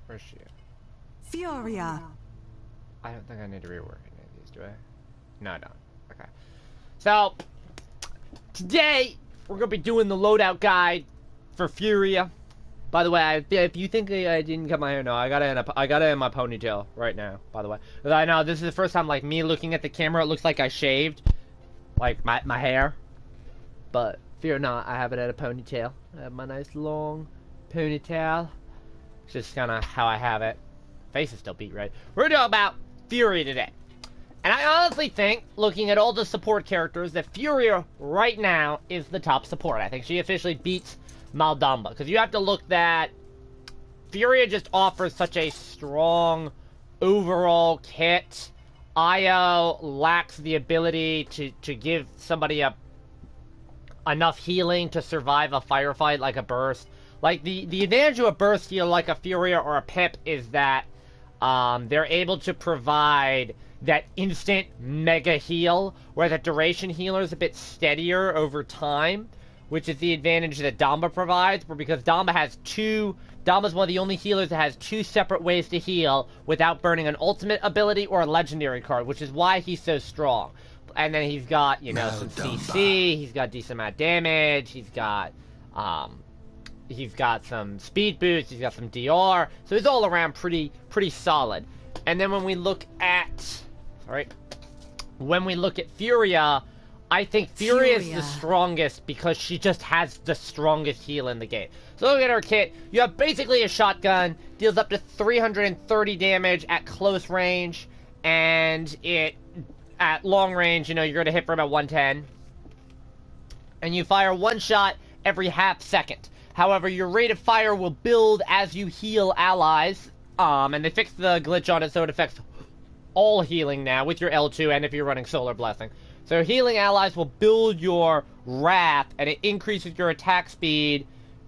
Where's she? Furia. I don't think I need to rework any of these, do I? No, I don't. Okay. So, today, we're going to be doing the loadout guide for Furia. By the way, if you think I didn't cut my hair, no, I got it in my ponytail right now, by the way. I know, this is the first time, like, me looking at the camera, it looks like I shaved, like, my hair. But, fear not, I have it at a ponytail. I have my nice long ponytail. It's just kind of how I have it. Face is still beat, right? We're going to talk about Furia today. And I honestly think, looking at all the support characters, that Furia right now is the top support. I think she officially beats Maldamba. Because you have to look that Furia just offers such a strong overall kit. Io lacks the ability to give somebody enough healing to survive a firefight like a burst. Like, the advantage of a burst heal like a Furia or a Pip is that they're able to provide that instant mega heal, where the duration healer is a bit steadier over time, which is the advantage that Damba provides, because Damba's one of the only healers that has two separate ways to heal without burning an ultimate ability or a legendary card, which is why he's so strong. And then he's got, you know, some CC, he's got decent amount of damage, he's got some speed boost, he's got some DR, so he's all around pretty solid. And then when we look at, Furia, I think Furia is the strongest because she just has the strongest heal in the game. So look at her kit. You have basically a shotgun, deals up to 330 damage at close range, and at long range, you know, you're going to hit for about 110. And you fire one shot every half second. However, your rate of fire will build as you heal allies, and they fixed the glitch on it so it affects all healing now with your L2 and if you're running Solar Blessing. So healing allies will build your Wrath, and it increases your attack speed,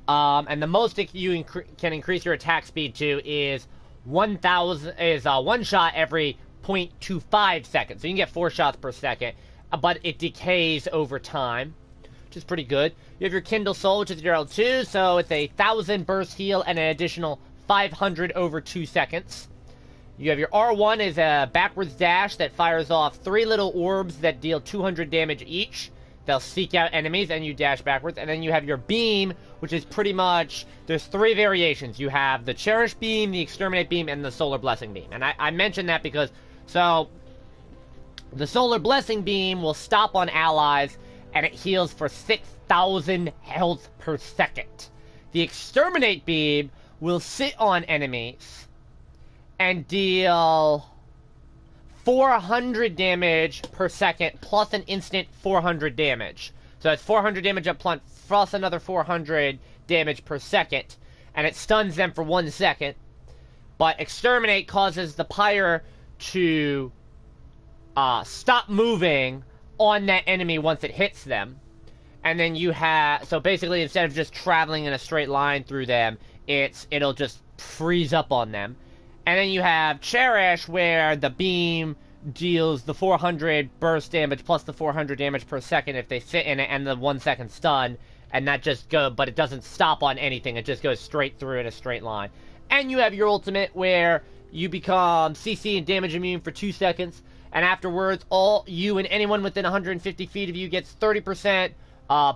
and the most you can increase your attack speed to is 1,000, one shot every 0.25 seconds. So you can get 4 shots per second, but it decays over time, which is pretty good. You have your Kindle Soul, which is your L2, so it's a 1,000 burst heal and an additional 500 over 2 seconds. You have your R1 is a backwards dash that fires off 3 little orbs that deal 200 damage each. They'll seek out enemies and you dash backwards. And then you have your beam, which is pretty much, there's 3 variations. You have the Cherish beam, the Exterminate beam, and the Solar Blessing beam. And I mentioned that because, so, the Solar Blessing beam will stop on allies and it heals for 6,000 health per second. The Exterminate beam will sit on enemies and deal 400 damage per second, plus an instant 400 damage. So it's 400 damage up front, plus another 400 damage per second, and it stuns them for 1 second. But Exterminate causes the pyre to stop moving on that enemy once it hits them. And then you have, so basically instead of just traveling in a straight line through them, it'll just freeze up on them. And then you have Cherish, where the beam deals the 400 burst damage plus the 400 damage per second if they sit in it, and the 1 second stun, and that just goes, but it doesn't stop on anything, it just goes straight through in a straight line. And you have your ultimate, where you become CC and damage immune for 2 seconds, and afterwards, all you and anyone within 150 feet of you gets 30%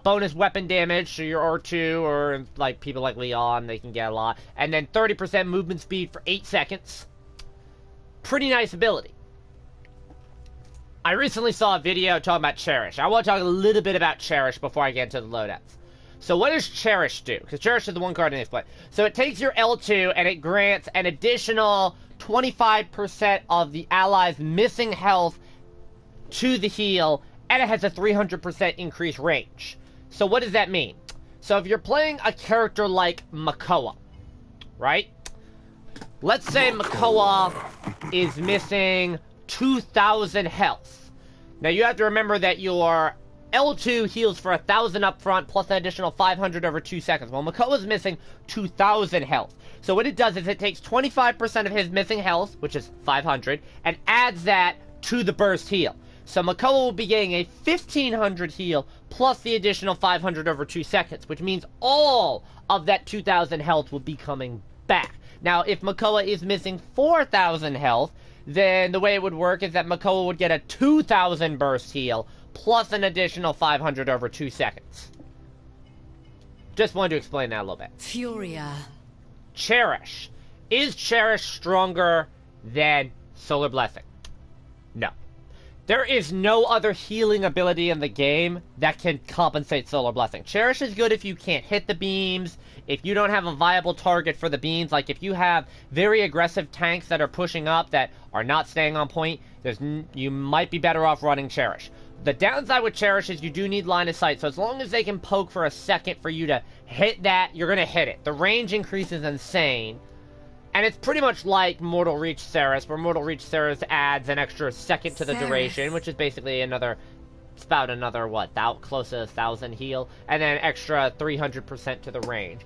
bonus weapon damage, so your R2, or like people like Leon, they can get a lot. And then 30% movement speed for 8 seconds. Pretty nice ability. I recently saw a video talking about Cherish. I want to talk a little bit about Cherish before I get into the loadouts. So what does Cherish do? Because Cherish is the one card in this play. So it takes your L2 and it grants an additional 25% of the allies' missing health to the heal, and it has a 300% increased range. So what does that mean? So if you're playing a character like Makoa, right? Let's say Makoa is missing 2,000 health. Now you have to remember that your L2 heals for 1,000 up front, plus an additional 500 over 2 seconds. Well, Makoa's missing 2,000 health. So what it does is it takes 25% of his missing health, which is 500, and adds that to the burst heal. So Makoa will be getting a 1,500 heal, plus the additional 500 over 2 seconds, which means all of that 2,000 health will be coming back. Now, if Makoa is missing 4,000 health, then the way it would work is that Makoa would get a 2,000 burst heal, plus an additional 500 over 2 seconds. Just wanted to explain that a little bit. Furia. Cherish. Is Cherish stronger than Solar Blessing? No. There is no other healing ability in the game that can compensate Solar Blessing. Cherish is good if you can't hit the beams, if you don't have a viable target for the beams, like if you have very aggressive tanks that are pushing up that are not staying on point, you might be better off running Cherish. The downside with Cherish is you do need line of sight, so as long as they can poke for a second for you to hit that, you're going to hit it. The range increase is insane. And it's pretty much like Mortal Reach Ceres, where Mortal Reach Ceres adds an extra second to the duration, which is basically another, it's about another, what, close to 1,000 heal, and then extra 300% to the range.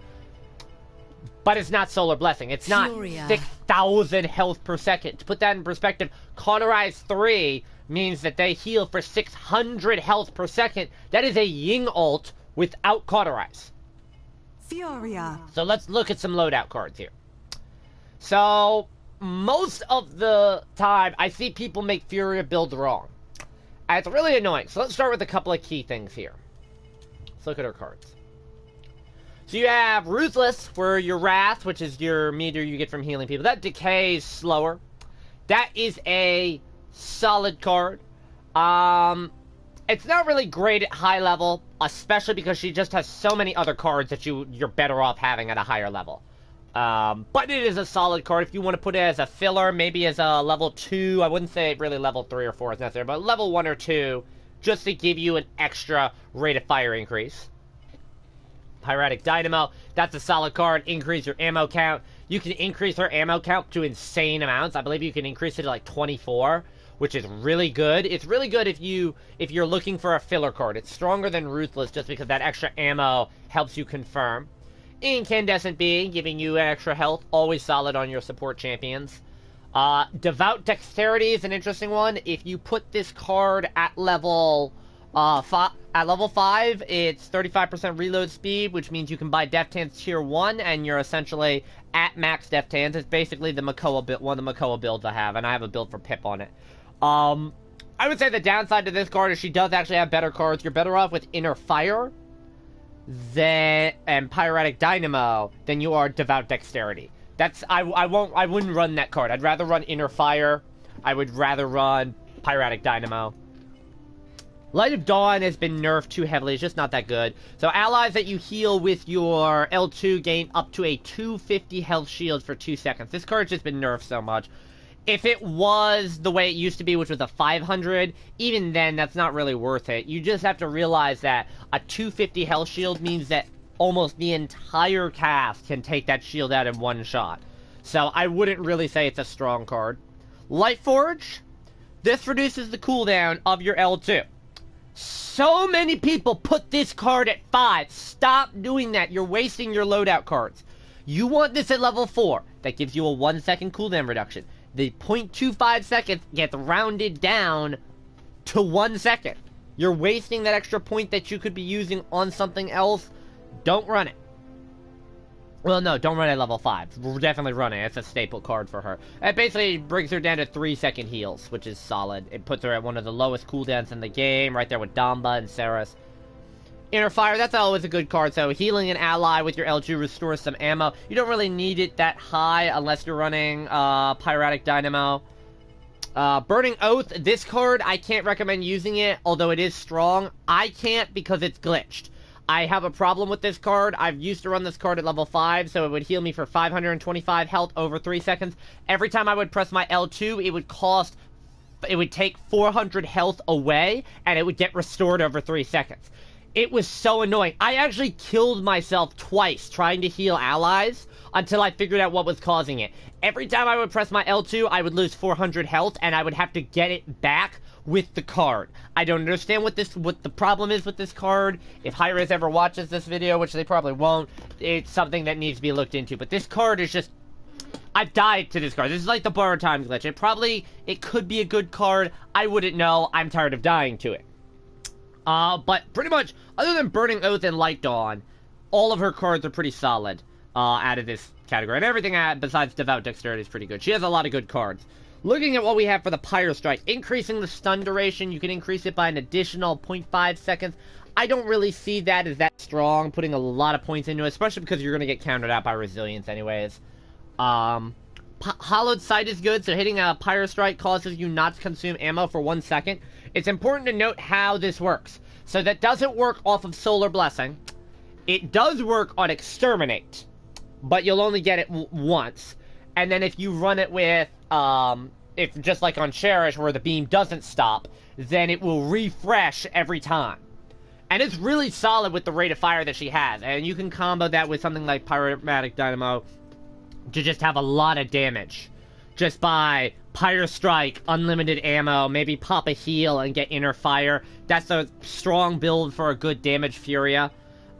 But it's not Solar Blessing. It's not Furia. 6,000 health per second. To put that in perspective, Cauterize 3 means that they heal for 600 health per second. That is a Ying ult without Cauterize. Furia. So let's look at some loadout cards here. So, most of the time, I see people make Furia builds wrong. And it's really annoying. So let's start with a couple of key things here. Let's look at our cards. So you have Ruthless, for your Wrath, which is your meter you get from healing people. That decays slower. That is a solid card. It's not really great at high level, especially because she just has so many other cards that you're better off having at a higher level. But it is a solid card. If you want to put it as a filler, maybe as a level 2, I wouldn't say really level 3 or 4 is necessary, but level 1 or 2, just to give you an extra rate of fire increase. Pyretic Dynamo, that's a solid card. Increase your ammo count. You can increase her ammo count to insane amounts. I believe you can increase it to like 24, which is really good. It's really good if you're looking for a filler card. It's stronger than Ruthless just because that extra ammo helps you confirm. Incandescent Being, giving you extra health, always solid on your support champions. Devout Dexterity is an interesting one. If you put this card at level 5, it's 35% reload speed, which means you can buy Deft Hands Tier 1, and you're essentially at max Deft Hands. It's basically the Makoa build, one of the Makoa builds I have, and I have a build for Pip on it. I would say the downside to this card is she does actually have better cards. You're better off with Inner Fire and Pyretic Dynamo than you are Devout Dexterity. I wouldn't run that card. I'd rather run Inner Fire. I would rather run Pyretic Dynamo. Light of Dawn has been nerfed too heavily. It's just not that good. So allies that you heal with your L2 gain up to a 250 health shield for 2 seconds. This card's just been nerfed so much. If it was the way it used to be, which was a 500, even then, that's not really worth it. You just have to realize that a 250 health shield means that almost the entire cast can take that shield out in one shot. So I wouldn't really say it's a strong card. Lightforge. This reduces the cooldown of your L2. So many people put this card at 5. Stop doing that. You're wasting your loadout cards. You want this at level 4. That gives you a 1 second cooldown reduction. The 0.25 seconds gets rounded down to 1 second. You're wasting that extra point that you could be using on something else. Don't run it. Well, no, don't run it at level 5. We're definitely running it. It's a staple card for her. It basically brings her down to 3 second heals, which is solid. It puts her at one of the lowest cooldowns in the game, right there with Damba and Ceres. Inner Fire, that's always a good card. So healing an ally with your L2 restores some ammo. You don't really need it that high unless you're running Pyretic Dynamo. Burning Oath, this card, I can't recommend using it, although it is strong. I can't because it's glitched. I have a problem with this card. I've used to run this card at level 5, so it would heal me for 525 health over 3 seconds. Every time I would press my L2, it would take 400 health away, and it would get restored over 3 seconds. It was so annoying. I actually killed myself twice trying to heal allies until I figured out what was causing it. Every time I would press my L2, I would lose 400 health, and I would have to get it back with the card. I don't understand what the problem is with this card. If Hi-Rez ever watches this video, which they probably won't, it's something that needs to be looked into. But this card is just... I've died to this card. This is like the borrowed times glitch. It could be a good card. I wouldn't know. I'm tired of dying to it. But pretty much, other than Burning Oath and Light Dawn, all of her cards are pretty solid. out of this category. And everything besides Devout Dexterity is pretty good. She has a lot of good cards. Looking at what we have for the Pyro Strike, increasing the stun duration, you can increase it by an additional 0.5 seconds. I don't really see that as that strong, putting a lot of points into it, especially because you're going to get countered out by Resilience anyways. Hollowed Sight is good, so hitting a Pyro Strike causes you not to consume ammo for 1 second. It's important to note how this works. So that doesn't work off of Solar Blessing. It does work on Exterminate, but you'll only get it once. And then if you run it with, if just like on Cherish where the beam doesn't stop, then it will refresh every time. And it's really solid with the rate of fire that she has. And you can combo that with something like Pyromatic Dynamo to just have a lot of damage. Just by Pyro Strike, unlimited ammo, maybe pop a heal and get Inner Fire. That's a strong build for a good damage Furia.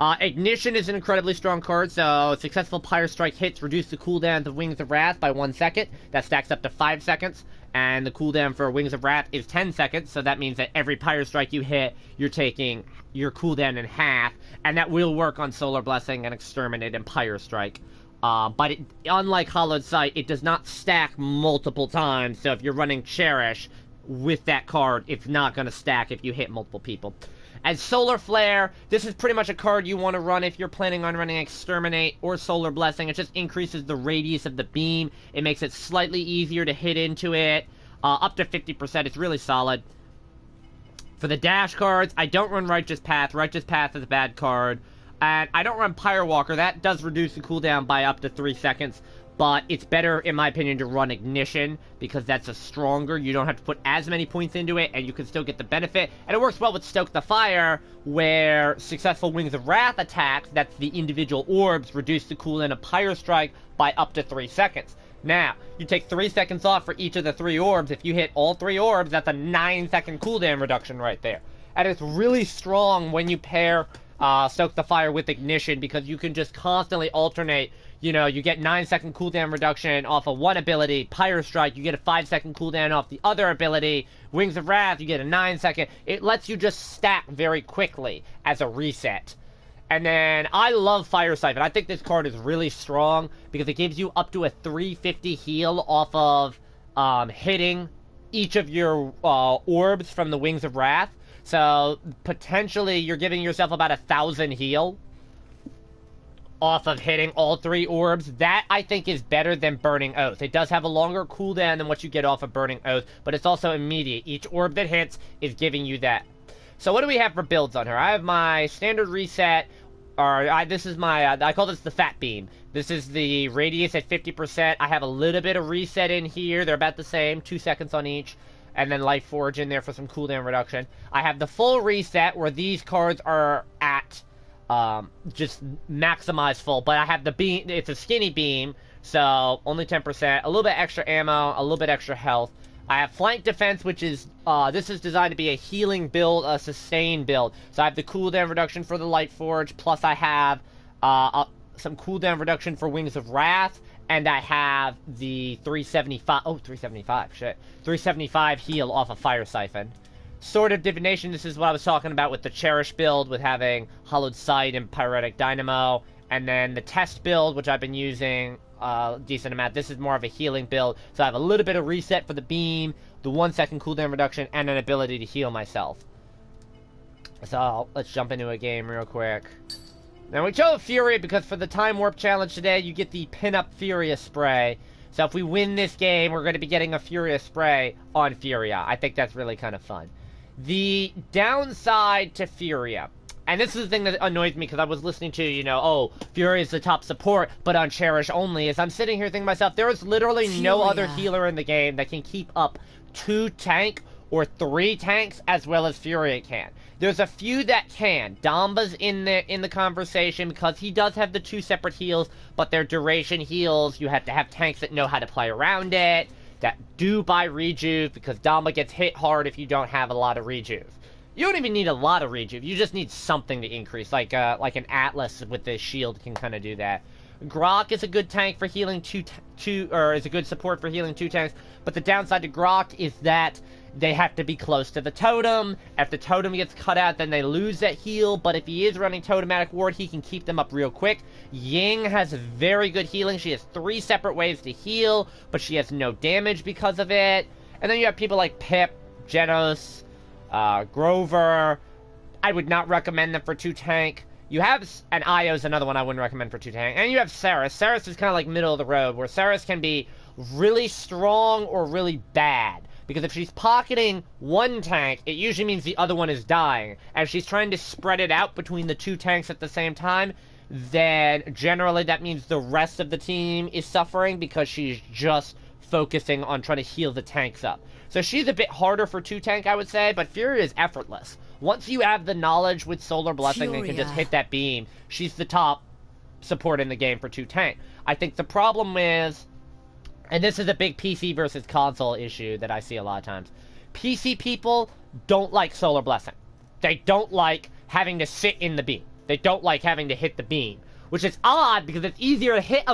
Ignition is an incredibly strong card, so successful Pyro Strike hits reduce the cooldown of Wings of Wrath by 1 second. That stacks up to 5 seconds. And the cooldown for Wings of Wrath is 10 seconds, so that means that every Pyro Strike you hit, you're taking your cooldown in half, and that will work on Solar Blessing and Exterminate and Pyro Strike. But unlike Hollowed Sight, it does not stack multiple times, so if you're running Cherish with that card, it's not going to stack if you hit multiple people. As Solar Flare, this is pretty much a card you want to run if you're planning on running Exterminate or Solar Blessing. It just increases the radius of the beam. It makes it slightly easier to hit into it. Up to 50%. It's really solid. For the dash cards, I don't run Righteous Path. Righteous Path is a bad card. And I don't run Pyro Walker. That does reduce the cooldown by up to 3 seconds. But it's better, in my opinion, to run Ignition, because that's a stronger, you don't have to put as many points into it, and you can still get the benefit. And it works well with Stoke the Fire, where successful Wings of Wrath attacks, that's the individual orbs, reduce the cooldown of Pyro Strike by up to 3 seconds. Now, you take 3 seconds off for each of the 3 orbs. If you hit all 3 orbs, that's a 9-second cooldown reduction right there. And it's really strong when you pair Stoke the Fire with Ignition, because you can just constantly alternate. You know, you get 9-second cooldown reduction off of one ability. Pyro Strike, you get a 5-second cooldown off the other ability. Wings of Wrath, you get a 9-second. It lets you just stack very quickly as a reset. And then, I love Fire Siphon. I think this card is really strong because it gives you up to a 350 heal off of hitting each of your orbs from the Wings of Wrath. So, potentially, you're giving yourself about 1,000 heal off of hitting all 3 orbs. That, I think, is better than Burning Oath. It does have a longer cooldown than what you get off of Burning Oath, but it's also immediate. Each orb that hits is giving you that. So what do we have for builds on her? I have my standard reset, or this is my, I call this the Fat Beam. This is the radius at 50%. I have a little bit of reset in here. They're about the same, 2 seconds on each. And then Life Forge in there for some cooldown reduction. I have the full reset, where these cards are at just maximize full, but I have the beam, it's a skinny beam, so only 10%, a little bit extra ammo, a little bit extra health. I have flank defense, which is, this is designed to be a healing build, a sustain build. So I have the cooldown reduction for the Light Forge, plus I have, some cooldown reduction for Wings of Wrath, and I have the 375 heal off of Fire Siphon. Sword of Divination, this is what I was talking about with the Cherish build, with having Hollowed Sight and Pyretic Dynamo. And then the Test build, which I've been using a decent amount. This is more of a healing build. So I have a little bit of reset for the beam, the 1-second cooldown reduction, and an ability to heal myself. So let's jump into a game real quick. Now we chose Furia because for the Time Warp Challenge today, you get the Pin-Up Furia Spray. So if we win this game, we're going to be getting a Furia Spray on Furia. I think that's really kind of fun. The downside to Furia, and this is the thing that annoys me because I was listening to, you know, oh, Furia is the top support, but on Cherish only, is I'm sitting here thinking to myself, there is literally no other healer in the game that can keep up 2 tank or 3 tanks as well as Furia can. There's a few that can. Damba's in the conversation because he does have the 2 separate heals, but they're duration heals. You have to have tanks that know how to play around it, that do buy rejuve, because Damba gets hit hard if you don't have a lot of rejuve. You don't even need a lot of rejuve, you just need something to increase, like an Atlas with the shield can kind of do that. Grok is a good tank for healing is a good support for healing 2 tanks, but the downside to Grok is that they have to be close to the totem. If the totem gets cut out, then they lose that heal. But if he is running Totematic Ward, he can keep them up real quick. Ying has very good healing. She has 3 separate ways to heal, but she has no damage because of it. And then you have people like Pip, Genos, Grover. I would not recommend them for 2-tank. You have, and Io's another one I wouldn't recommend for 2-tank. And you have Saris. Saris is kind of like middle of the road, where Saris can be really strong or really bad. Because if she's pocketing 1 tank, it usually means the other one is dying. And if she's trying to spread it out between the 2 tanks at the same time, then generally that means the rest of the team is suffering because she's just focusing on trying to heal the tanks up. So she's a bit harder for 2-tank, I would say, but Furia is effortless. Once you have the knowledge with Solar Blessing and can just hit that beam, she's the top support in the game for 2-tank. I think the problem is, and this is a big PC versus console issue that I see a lot of times, PC people don't like Solar Blessing. They don't like having to sit in the beam. They don't like having to hit the beam. Which is odd, because it's easier to hit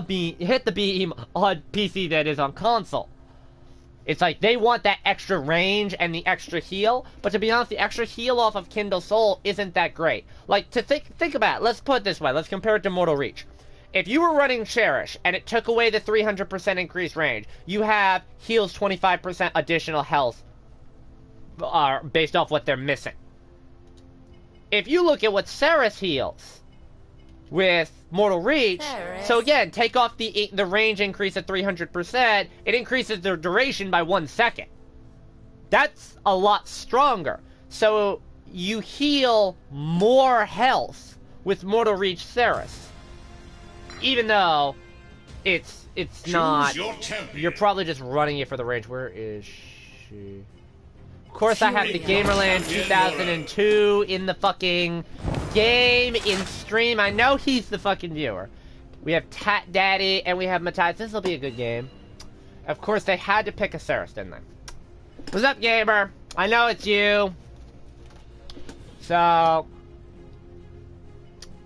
the beam on PC than it is on console. It's like, they want that extra range and the extra heal, but to be honest, the extra heal off of Kindle Soul isn't that great. Like, to think about it, let's put it this way, let's compare it to Mortal Reach. If you were running Cherish, and it took away the 300% increased range, you have heals 25% additional health, based off what they're missing. If you look at what Saris heals with Mortal Reach, so again, take off the range increase at 300%, it increases their duration by 1 second. That's a lot stronger. So you heal more health with Mortal Reach Saris. Even though it's not, you're probably just running it for the range. Where is she? Of course, I have the Gamerland 2002 in the fucking game, in stream. I know he's the fucking viewer. We have Tat Daddy, and we have Matthias. This will be a good game. Of course, they had to pick a Saris, didn't they? What's up, gamer? I know it's you. So,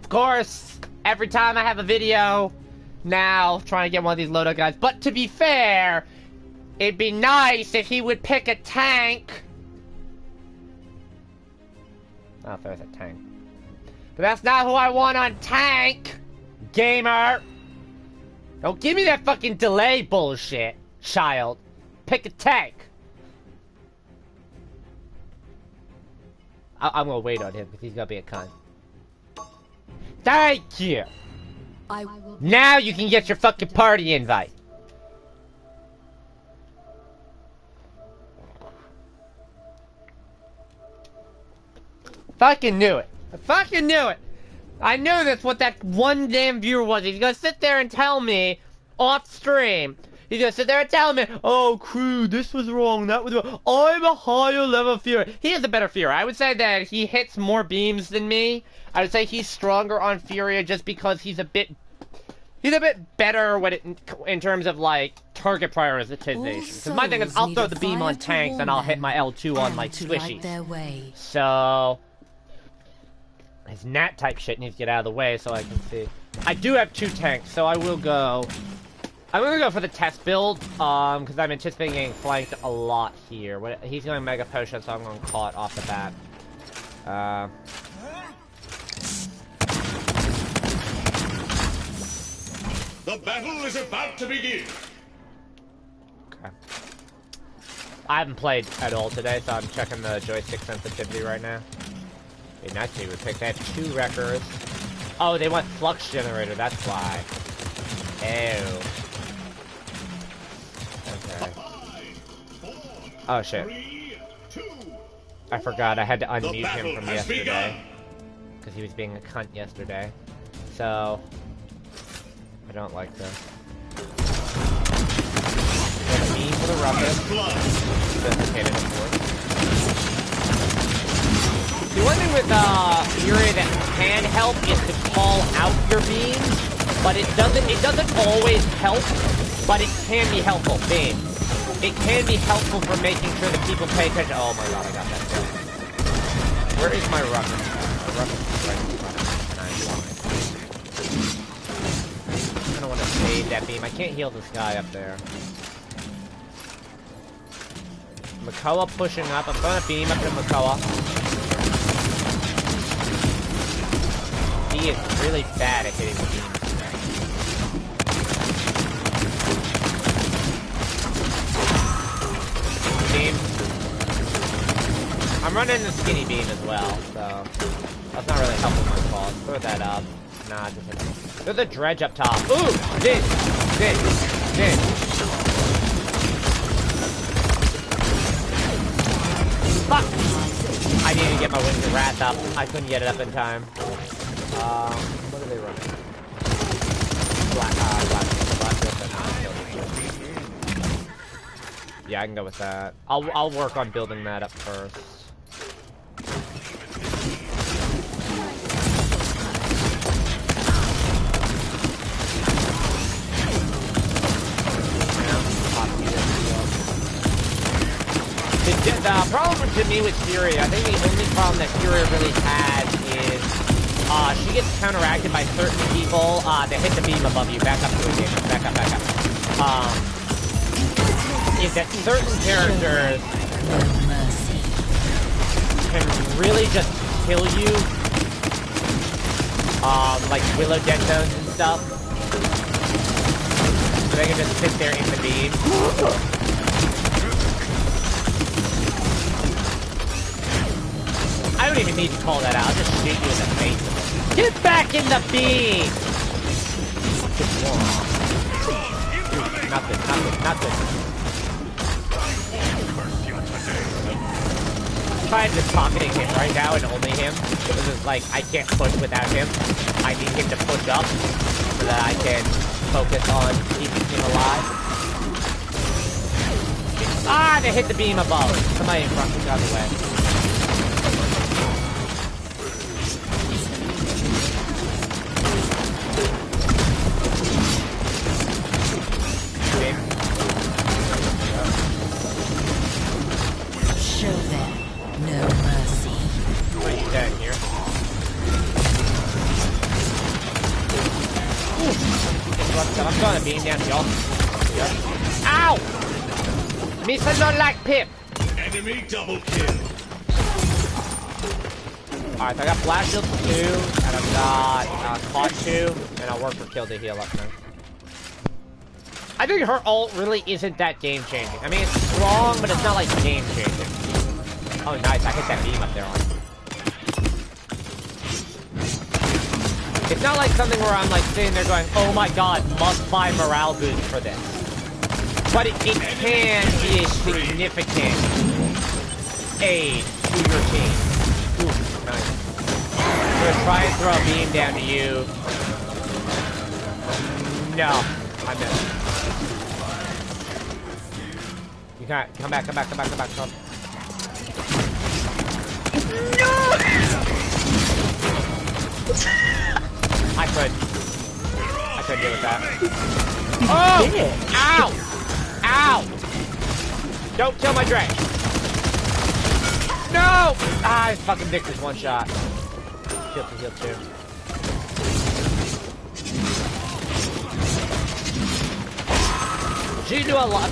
of course, every time I have a video now, trying to get one of these loadout guys. But to be fair, it'd be nice if he would pick a tank. Oh, there's a tank. But that's not who I want on tank, gamer. Don't give me that fucking delay bullshit, child. Pick a tank. I'm gonna wait on him because he's gonna be a cunt. Thank you. Now you can get your fucking party invite. Fucking knew it. I fucking knew it. I knew that's what that one damn viewer was. He's gonna sit there and tell me off stream. He's gonna sit there and tell me, oh, crew, this was wrong, that was wrong. I'm a higher level Furia. He is a better Furia. I would say that he hits more beams than me. I would say he's stronger on Furia just because he's a bit better when in terms of, like, target prioritization. Because my thing is, I'll throw the beam on tanks and I'll hit my L2 on, like, squishies. So his Nat type shit needs to get out of the way so I can see. I do have 2 tanks, so I will go. I'm gonna go for the test build, because I'm anticipating getting flanked a lot here. He's going Mega Potion, so I'm going to call it off the bat. The battle is about to begin. Okay. I haven't played at all today, so I'm checking the joystick sensitivity right now. It'd be nice if we would pick that. 2 wreckers. Oh, they want Flux Generator, that's why. Ew. Okay. Oh shit. 3, 2, I forgot I had to unmute him battle from has yesterday. Because he was being a cunt yesterday. So, I don't like this. Gonna be for the ruckus. Sophisticated, of course. The one thing with Furia that can help is to call out your beams, but it doesn't always help, but it can be helpful. Beam. It can be helpful for making sure that people pay attention. Oh my god, I got that kill. Where is my ruckus? The ruckus is right in front of me, and I'm blind. I don't want to save that beam. I can't heal this guy up there. Makoa pushing up. I'm throwing a beam up to Makoa. He is really bad at hitting the beams. Beam. I'm running the skinny beam as well, so that's not really helping my cause. Throw that up. Nah, just hit him. There's a dredge up top. Ooh! Zin! Fuck! I need to get my Wings of Wrath up. I couldn't get it up in time. What are they running? Black Yeah, I can go with that. I'll work on building that up first. The problem to me with Furia, I think the only problem that Furia really has is she gets counteracted by certain people that hit the beam above you. Back up, back up. Is that certain characters can really just kill you, like Willow Dead Zones and stuff. So they can just sit there in the beam. I don't even need to call that out. I'll just shoot you in the face. Get back in the beam! Nothing. I'm trying to pocketing him right now and only him. This is like, I can't push without him. I need him to push up so that I can focus on keeping him alive. Ah, they hit the beam above. Somebody in front, get out of the way. I'm throwing a beam down, y'all. Yep. Ow! Misa not like Pip. Enemy double kill. Alright, so I got Flash Shield 2, and I've got Caught 2, and I'll work for Kill to heal up now. I think her ult really isn't that game-changing. I mean, it's strong, but it's not like game-changing. Oh, nice. I hit that beam up there on him. It's not like something where I'm like sitting there going, oh my god, must buy morale boost for this. But it can be a significant aid to your team. Ooh, nice. I'm gonna try and throw a beam down to you. No, I missed. You can't, come back. No! I couldn't deal with that. Oh! Ow! Ow! Don't kill my Drake. No! Ah, his fucking dick is one shot. Heal 2. She do a lot,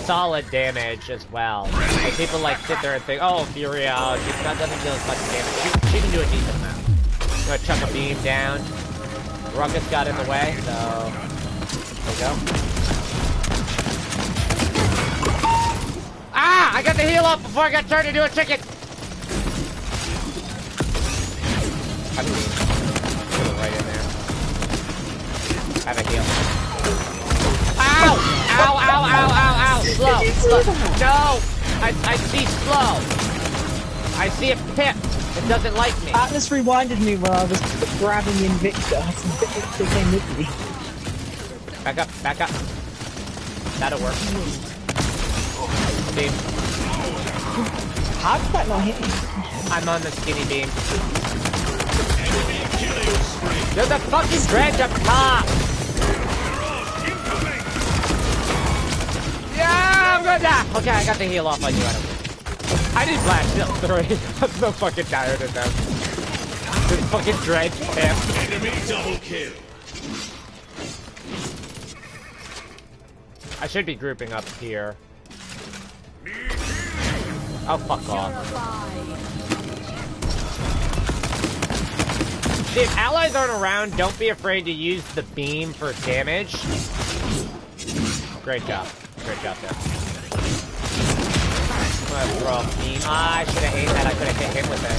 solid damage as well. So people like sit there and think, oh, Furia, she doesn't deal as much damage. She can do a decent amount. I'm gonna chuck a beam down. Ruckus got in the way, so there we go. Ah! I got the heal up before I got turned into a chicken! I mean, put it right in there. Have a heal. Ow! Ow! Slow! No! I see slow! I see a Pip! It doesn't like me. Atlas rewinded me while I was grabbing Invicta. They came with me. Back up. That'll work. Beam. How did that not hit me? I'm on the skinny beam. There's a fucking dredge up top! Yeah, I'm gonna die! Okay, I got the heal off on you, I did Flash Shield 3. I'm so fucking tired of them. This fucking dredge Pip. Enemy double kill. I should be grouping up here. Oh, fuck off. See, if allies aren't around, don't be afraid to use the beam for damage. Great job. Great job there. I'm gonna throw a beam. Ah, I should have aimed that. I could have hit him with it.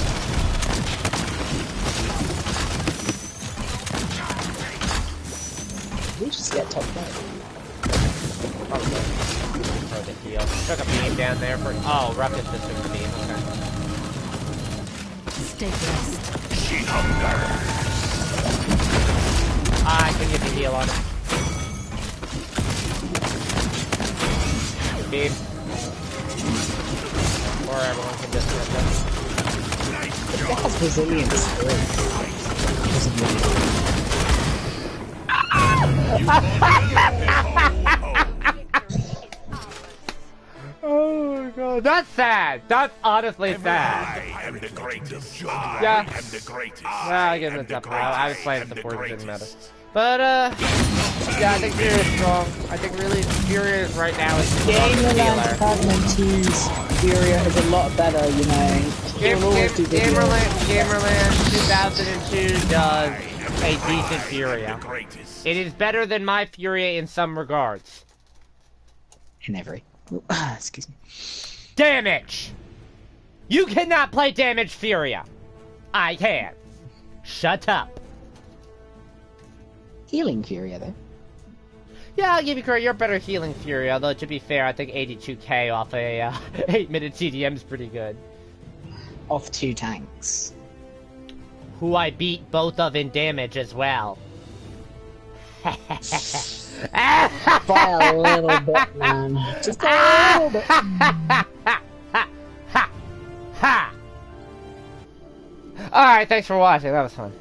We just get top right. Throw the heal. Took a beam down there for. Oh, Ruckus just took the beam. Okay. Stay blessed. Ah, I can get the heal on him. Beam. Or everyone can just hit them. It has resilience too. Oh my god, that's sad. That's honestly sad. I am the greatest. Yeah. I am the greatest. Well, I guess it's up. I was playing it before, it didn't matter. But, yeah, I think Furia is strong. I think really Furia is right now is the strongest Gamerland healer. 2002's Furia is a lot better, you know. Gamerland 2002 does a decent Furia. It is better than my Furia in some regards. In every. Excuse me. Damage! You cannot play damage Furia. I can. Shut up. Healing Furia, though. Yeah, I'll give you credit. You're better healing Fury, although to be fair, I think 82k off a 8-minute CDM is pretty good. Off 2 tanks. Who I beat both of in damage as well. By a little bit, man. Just a little bit. Ha! Alright, thanks for watching. That was fun.